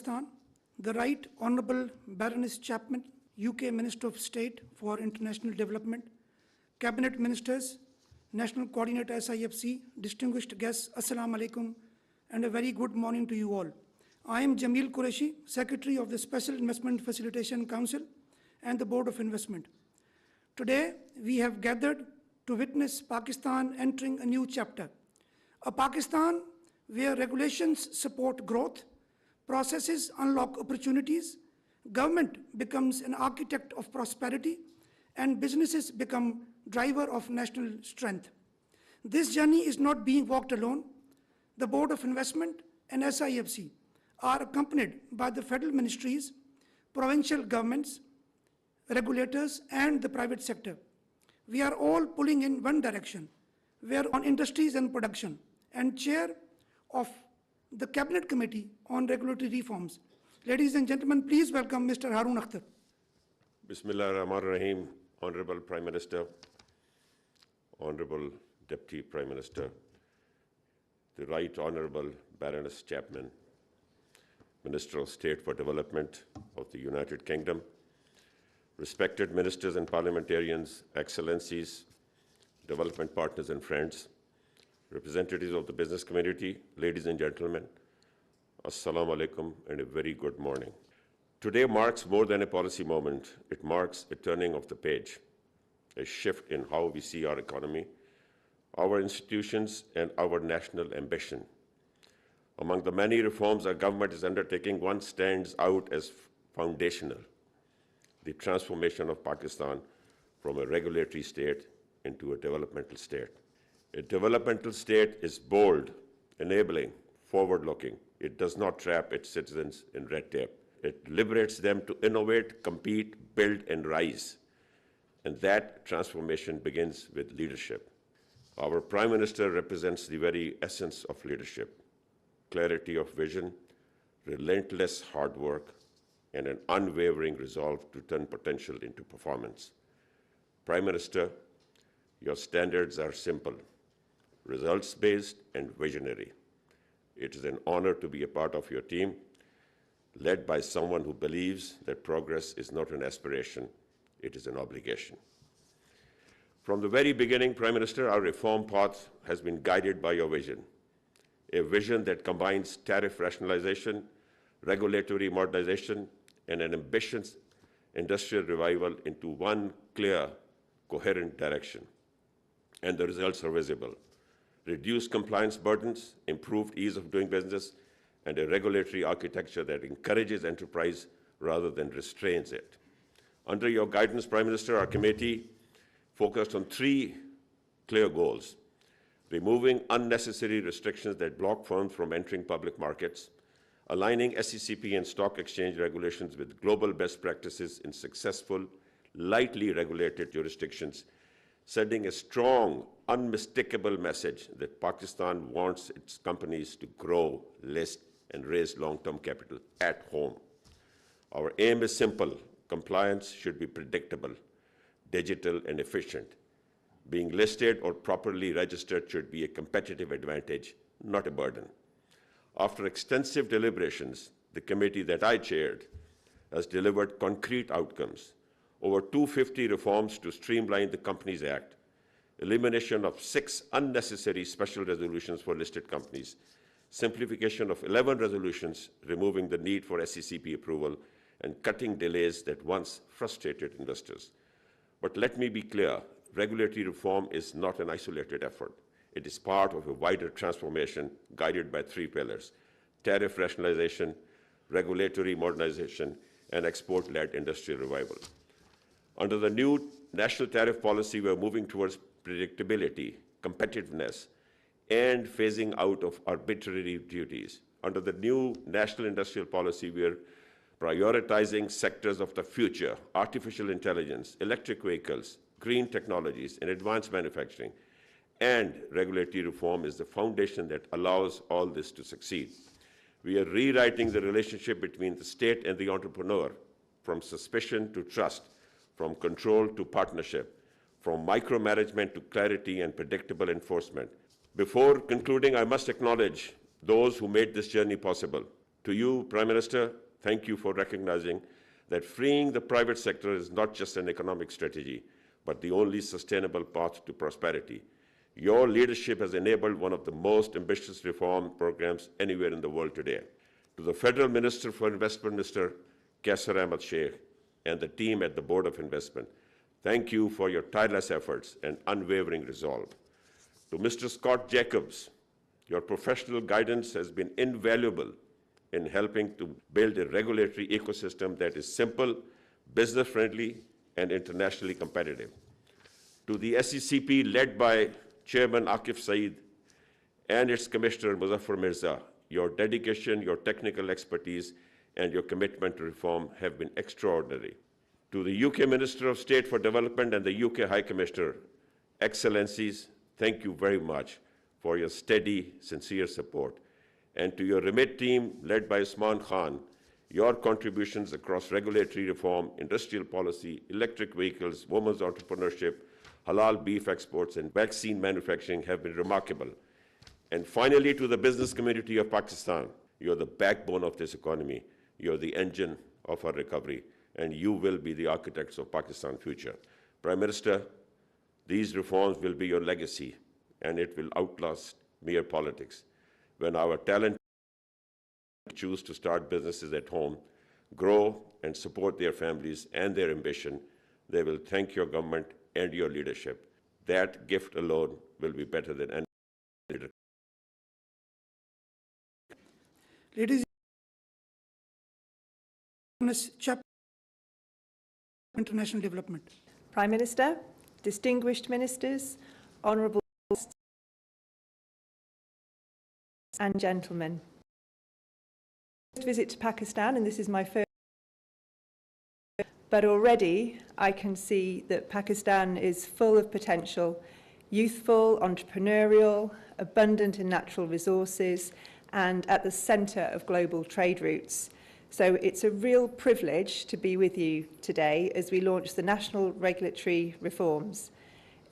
Pakistan, the Right Honourable Baroness Chapman, UK Minister of State for International Development, Cabinet Ministers, National Coordinator SIFC, distinguished guests, Assalamu alaikum, and a very good morning to you all. I am Jamil Qureshi, Secretary of the Special Investment Facilitation Council and the Board of Investment. Today, we have gathered to witness Pakistan entering a new chapter, a Pakistan where regulations support growth, processes unlock opportunities, government becomes an architect of prosperity, and businesses become driver of national strength. This journey is not being walked alone. The Board of Investment and SIFC are accompanied by the federal ministries, provincial governments, regulators, and the private sector. We are all pulling in one direction. We are on industries and production, and chair of the Cabinet Committee on Regulatory Reforms. Ladies and gentlemen, please welcome Mr. Harun Akhtar. Bismillah ar-Rahman ar-Rahim, Honorable Prime Minister, Honorable Deputy Prime Minister, the Right Honorable Baroness Chapman, Minister of State for Development of the United Kingdom, respected ministers and parliamentarians, excellencies, development partners and friends, representatives of the business community, ladies and gentlemen, Assalamu alaikum and a very good morning. Today marks more than a policy moment. It marks a turning of the page, a shift in how we see our economy, our institutions, and our national ambition. Among the many reforms our government is undertaking, one stands out as foundational: the transformation of Pakistan from a regulatory state into a developmental state. A developmental state is bold, enabling, forward-looking. It does not trap its citizens in red tape. It liberates them to innovate, compete, build, and rise. And that transformation begins with leadership. Our Prime Minister represents the very essence of leadership: clarity of vision, relentless hard work, and an unwavering resolve to turn potential into performance. Prime Minister, your standards are simple, results-based, and visionary. It is an honor to be a part of your team, led by someone who believes that progress is not an aspiration, it is an obligation. From the very beginning, Prime Minister, our reform path has been guided by your vision, a vision that combines tariff rationalization, regulatory modernization, and an ambitious industrial revival into one clear, coherent direction. And the results are visible: reduced compliance burdens, improved ease of doing business, and a regulatory architecture that encourages enterprise rather than restrains it. Under your guidance, Prime Minister, our committee focused on three clear goals: removing unnecessary restrictions that block firms from entering public markets, aligning SECP and stock exchange regulations with global best practices in successful, lightly regulated jurisdictions, sending a strong, unmistakable message that Pakistan wants its companies to grow, list, and raise long-term capital at home. Our aim is simple: compliance should be predictable, digital, and efficient. Being listed or properly registered should be a competitive advantage, not a burden. After extensive deliberations, the committee that I chaired has delivered concrete outcomes: over 250 reforms to streamline the Companies Act, elimination of 6 unnecessary special resolutions for listed companies, simplification of 11 resolutions, removing the need for SECP approval, and cutting delays that once frustrated investors. But let me be clear, regulatory reform is not an isolated effort. It is part of a wider transformation guided by 3 pillars: tariff rationalization, regulatory modernization, and export-led industrial revival. Under the new national tariff policy, we are moving towards predictability, competitiveness, and phasing out of arbitrary duties. Under the new national industrial policy, we are prioritizing sectors of the future: artificial intelligence, electric vehicles, green technologies, and advanced manufacturing. And regulatory reform is the foundation that allows all this to succeed. We are rewriting the relationship between the state and the entrepreneur, from suspicion to trust, from control to partnership, from micromanagement to clarity and predictable enforcement. Before concluding, I must acknowledge those who made this journey possible: To you, Prime Minister, thank you for recognizing that freeing the private sector is not just an economic strategy, but the only sustainable path to prosperity. Your leadership has enabled one of the most ambitious reform programs anywhere in the world today. To the Federal Minister for Investment, Mr. Kaisar Ahmed Sheikh, and the team at the Board of Investment, thank you for your tireless efforts and unwavering resolve. To Mr. Scott Jacobs, your professional guidance has been invaluable in helping to build a regulatory ecosystem that is simple, business-friendly, and internationally competitive. To the SECP, led by Chairman Akif Saeed and its Commissioner Muzaffar Mirza, your dedication, your technical expertise, and your commitment to reform have been extraordinary. To the UK Minister of State for Development and the UK High Commissioner, Excellencies, thank you very much for your steady, sincere support. And to your remit team, led by Usman Khan, your contributions across regulatory reform, industrial policy, electric vehicles, women's entrepreneurship, halal beef exports, and vaccine manufacturing have been remarkable. And finally, to the business community of Pakistan, you're the backbone of this economy. You're the engine of our recovery, and you will be the architects of Pakistan's future. Prime Minister, these reforms will be your legacy, and it will outlast mere politics. When our talent choose to start businesses at home, grow and support their families and their ambition, they will thank your government and your leadership. That gift alone will be better than any leader. Ladies and gentlemen, International Development. Prime Minister, distinguished ministers, honourable guests and gentlemen. First visit to Pakistan, and this is my first, but already I can see that Pakistan is full of potential, youthful, entrepreneurial, abundant in natural resources, and at the centre of global trade routes. So it's a real privilege to be with you today as we launch the national regulatory reforms.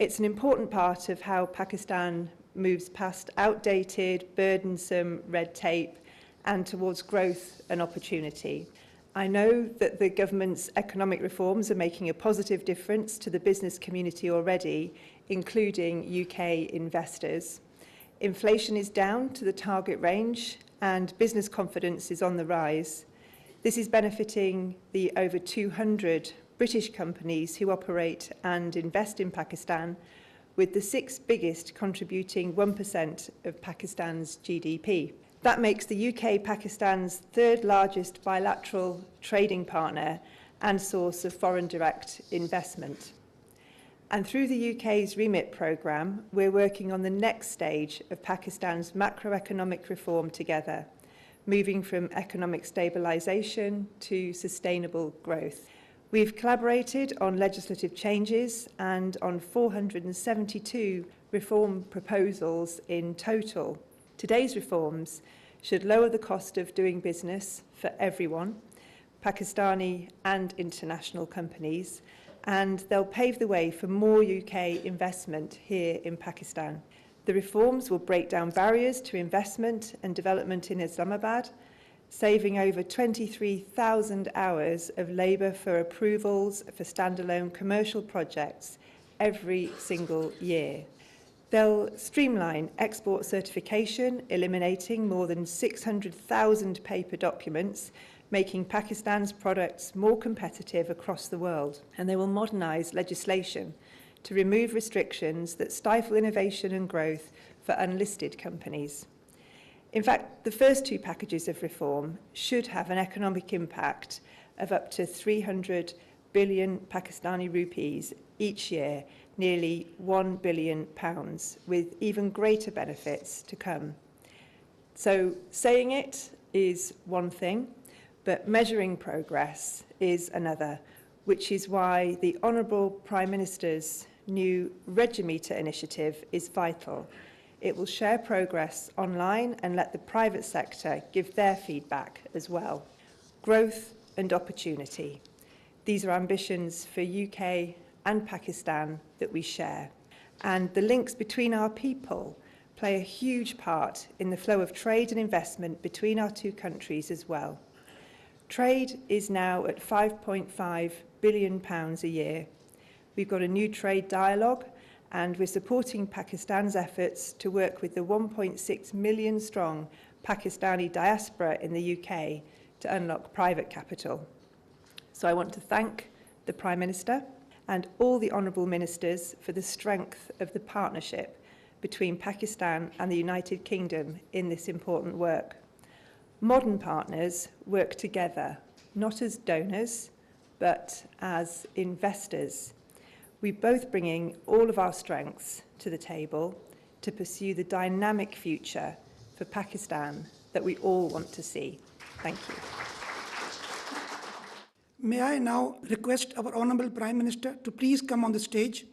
It's an important part of how Pakistan moves past outdated, burdensome red tape and towards growth and opportunity. I know that the government's economic reforms are making a positive difference to the business community already, including UK investors. Inflation is down to the target range and business confidence is on the rise. This is benefiting the over 200 British companies who operate and invest in Pakistan, with the 6 biggest contributing 1% of Pakistan's GDP. That makes the UK Pakistan's 3rd largest bilateral trading partner and source of foreign direct investment. And through the UK's REMIT programme, we're working on the next stage of Pakistan's macroeconomic reform together, moving from economic stabilisation to sustainable growth. We've collaborated on legislative changes and on 472 reform proposals in total. Today's reforms should lower the cost of doing business for everyone, Pakistani and international companies, and they'll pave the way for more UK investment here in Pakistan. The reforms will break down barriers to investment and development in Islamabad, saving over 23,000 hours of labour for approvals for standalone commercial projects every single year. They'll streamline export certification, eliminating more than 600,000 paper documents, making Pakistan's products more competitive across the world. And they will modernise legislation to remove restrictions that stifle innovation and growth for unlisted companies. In fact, the first 2 packages of reform should have an economic impact of up to 300 billion Pakistani rupees each year, nearly £1 billion, with even greater benefits to come. So saying it is one thing, but measuring progress is another, which is why the Honourable Prime Minister's new Regimeter initiative is vital. It will share progress online and let the private sector give their feedback as well. Growth and opportunity. These are ambitions for UK and Pakistan that we share. And the links between our people play a huge part in the flow of trade and investment between our two countries as well. Trade is now at £5.5 billion a year. We've got a new trade dialogue, and we're supporting Pakistan's efforts to work with the 1.6 million strong Pakistani diaspora in the UK to unlock private capital. So I want to thank the Prime Minister and all the honourable ministers for the strength of the partnership between Pakistan and the United Kingdom in this important work. Modern partners work together, not as donors, but as investors. We're both bringing all of our strengths to the table to pursue the dynamic future for Pakistan that we all want to see. Thank you. May I now request our Honourable Prime Minister to please come on the stage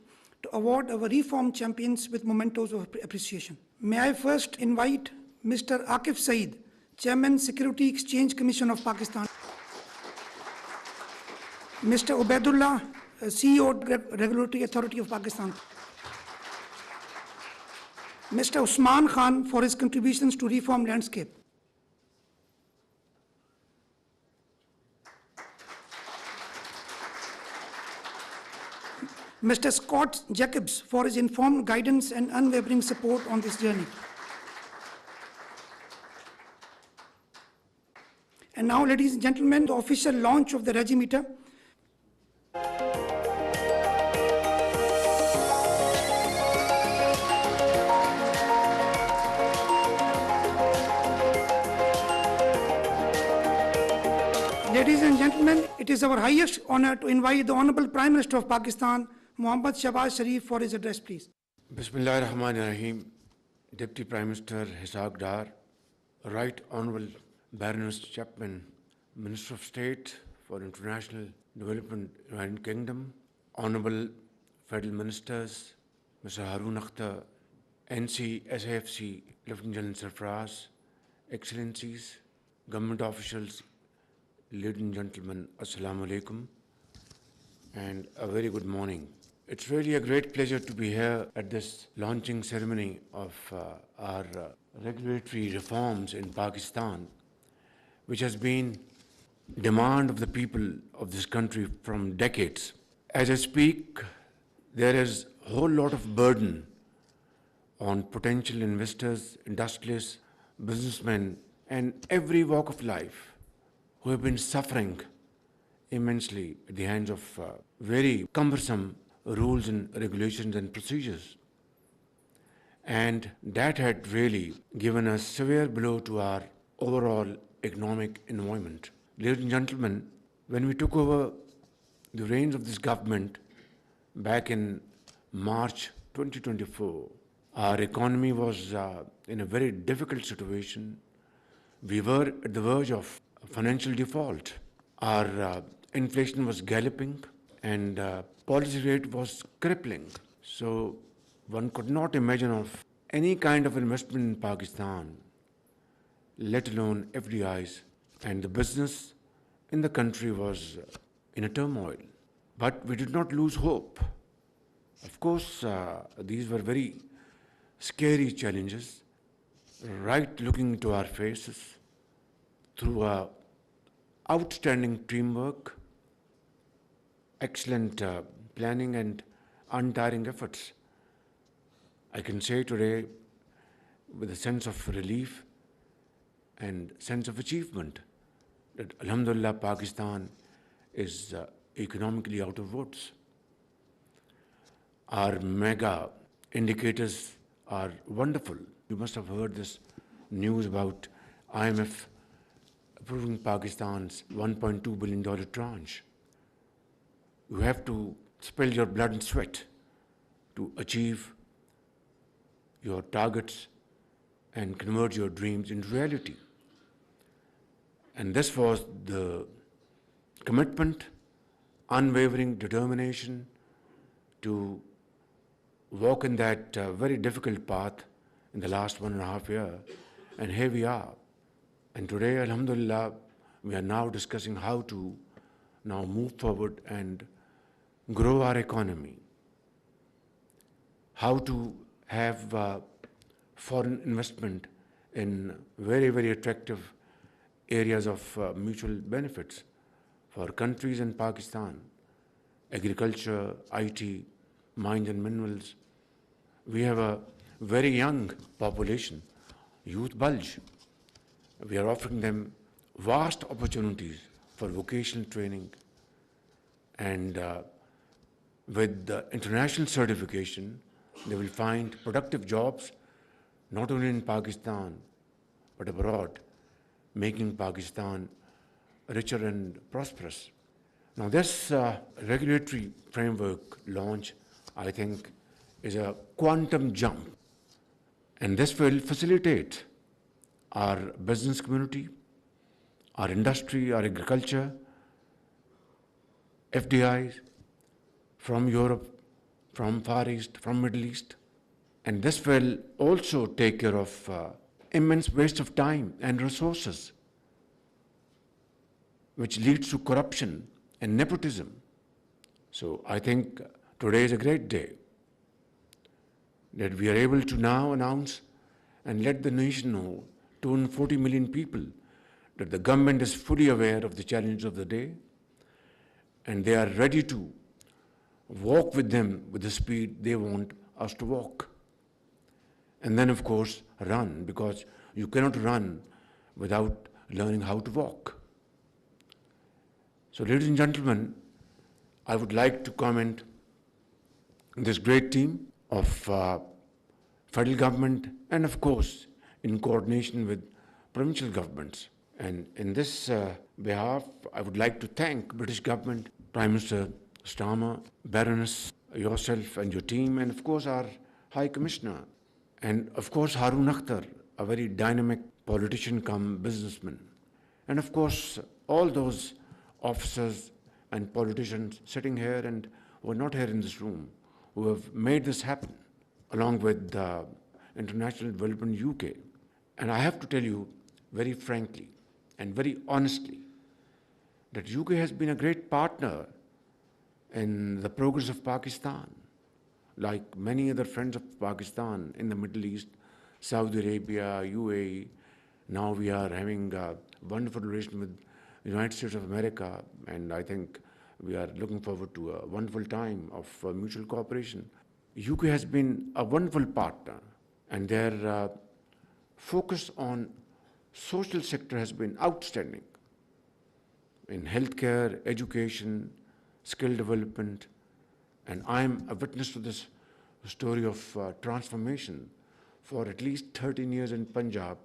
to award our reform champions with mementos of appreciation. May I first invite Mr. Akif Saeed, Chairman, Security Exchange Commission of Pakistan, Mr. Ubaidullah, CEO, Regulatory Authority of Pakistan, Mr. Usman Khan for his contributions to reform landscape, Mr. Scott Jacobs for his informed guidance and unwavering support on this journey. And now, ladies and gentlemen, the official launch of the Regimeter. Ladies and gentlemen, it is our highest honor to invite the Honorable Prime Minister of Pakistan, Muhammad Shahbaz Sharif, for his address, please. بسم اللہ الرحمن الرحیم. Deputy Prime Minister Ishaq Dar, Right Honourable Baroness Chapman, Minister of State for International Development, United Kingdom, Honourable Federal Ministers, Mr. Harun Akhtar, NC, SAFC, Lieutenant General Sarfraz, Excellencies, Government officials, ladies and gentlemen, Assalamu alaikum, and a very good morning. It's really a great pleasure to be here at this launching ceremony of our regulatory reforms in Pakistan, which has been demand of the people of this country from decades. As I speak, there is a whole lot of burden on potential investors, industrialists, businessmen, and every walk of life who have been suffering immensely at the hands of very cumbersome rules and regulations and procedures. And that had really given a severe blow to our overall economic environment. Ladies and gentlemen, when we took over the reins of this government back in March 2024, our economy was in a very difficult situation. We were at the verge of financial default. Our inflation was galloping, and policy rate was crippling. So one could not imagine of any kind of investment in Pakistan, let alone FDIs, and the business in the country was in a turmoil. But we did not lose hope. Of course, these were very scary challenges, right looking into our faces through outstanding teamwork, excellent planning and untiring efforts. I can say today with a sense of relief and sense of achievement that Alhamdulillah, Pakistan is economically out of woods. Our mega indicators are wonderful. You must have heard this news about IMF approving Pakistan's $1.2 billion tranche. You have to spill your blood and sweat to achieve your targets and convert your dreams into reality. And this was the commitment, unwavering determination to walk in that very difficult path in the last 1.5 years. And here we are. And today, Alhamdulillah, we are now discussing how to now move forward and grow our economy, how to have foreign investment in very, very attractive areas of mutual benefits for countries in Pakistan: agriculture, IT, mines and minerals. We have a very young population, youth bulge. We are offering them vast opportunities for vocational training, and with the international certification, they will find productive jobs not only in Pakistan but abroad, making Pakistan richer and prosperous. Now, this regulatory framework launch, I think, is a quantum jump, and this will facilitate our business community, our industry, our agriculture, FDIs from Europe, from Far East, from Middle East. And this will also take care of immense waste of time and resources, which leads to corruption and nepotism. So I think today is a great day that we are able to now announce and let the nation know, 240 million people, that the government is fully aware of the challenge of the day, and they are ready to walk with them with the speed they want us to walk. And then, of course, run, because you cannot run without learning how to walk. So, ladies and gentlemen, I would like to comment on this great team of federal government and, of course, in coordination with provincial governments. And in this behalf, I would like to thank British government, Prime Minister Starmer, Baroness, yourself and your team, and of course our High Commissioner, and of course Harun Akhtar, a very dynamic politician come businessman, and of course all those officers and politicians sitting here and who are not here in this room, who have made this happen, along with International Development UK. And I have to tell you very frankly and very honestly that UK has been a great partner in the progress of Pakistan. Like many other friends of Pakistan in the Middle East, Saudi Arabia, UAE, now we are having a wonderful relation with the United States of America, and I think we are looking forward to a wonderful time of mutual cooperation. UK has been a wonderful partner, and their focus on social sector has been outstanding in healthcare, education, skill development, and I am a witness to this story of transformation for at least 13 years in Punjab,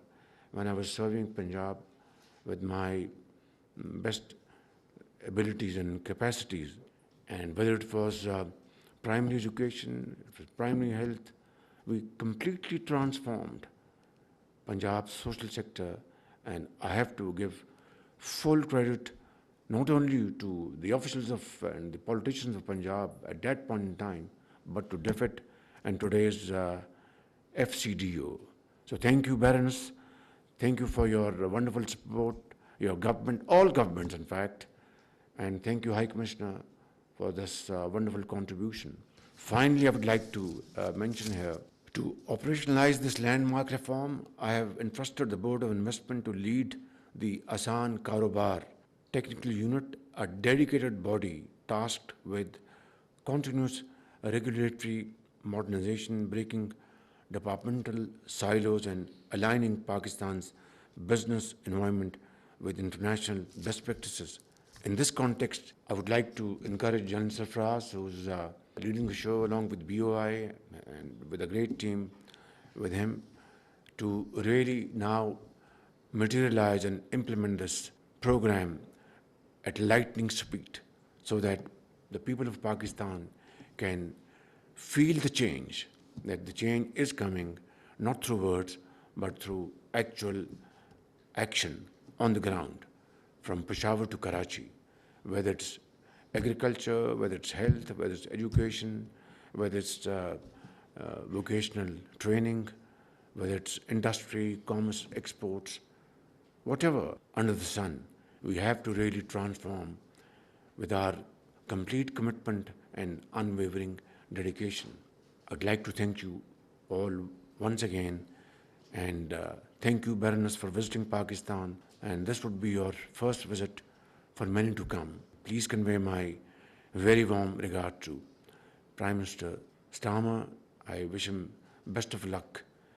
when I was serving Punjab with my best abilities and capacities. And whether it was primary education, it was primary health, we completely transformed Punjab's social sector, and I have to give full credit not only to the officials and the politicians of Punjab at that point in time, but to DFID and today's FCDO. So thank you, Baroness. Thank you for your wonderful support, your government, all governments in fact, and thank you, High Commissioner, for this wonderful contribution. Finally, I would like to mention here, to operationalize this landmark reform, I have entrusted the Board of Investment to lead the Asan Karobar Technical Unit, a dedicated body tasked with continuous regulatory modernization, breaking departmental silos and aligning Pakistan's business environment with international best practices. In this context, I would like to encourage Jan Sarfraz, who's leading the show along with BOI and with a great team with him, to really now materialize and implement this program at lightning speed, so that the people of Pakistan can feel the change, that the change is coming not through words but through actual action on the ground, from Peshawar to Karachi, whether it's agriculture, whether it's health, whether it's education, whether it's vocational training, whether it's industry, commerce, exports, whatever under the sun, we have to really transform with our complete commitment and unwavering dedication. I'd like to thank you all once again And thank you, Baroness, for visiting Pakistan. And this would be your first visit for many to come. Please convey my very warm regard to Prime Minister Starmer. I wish him best of luck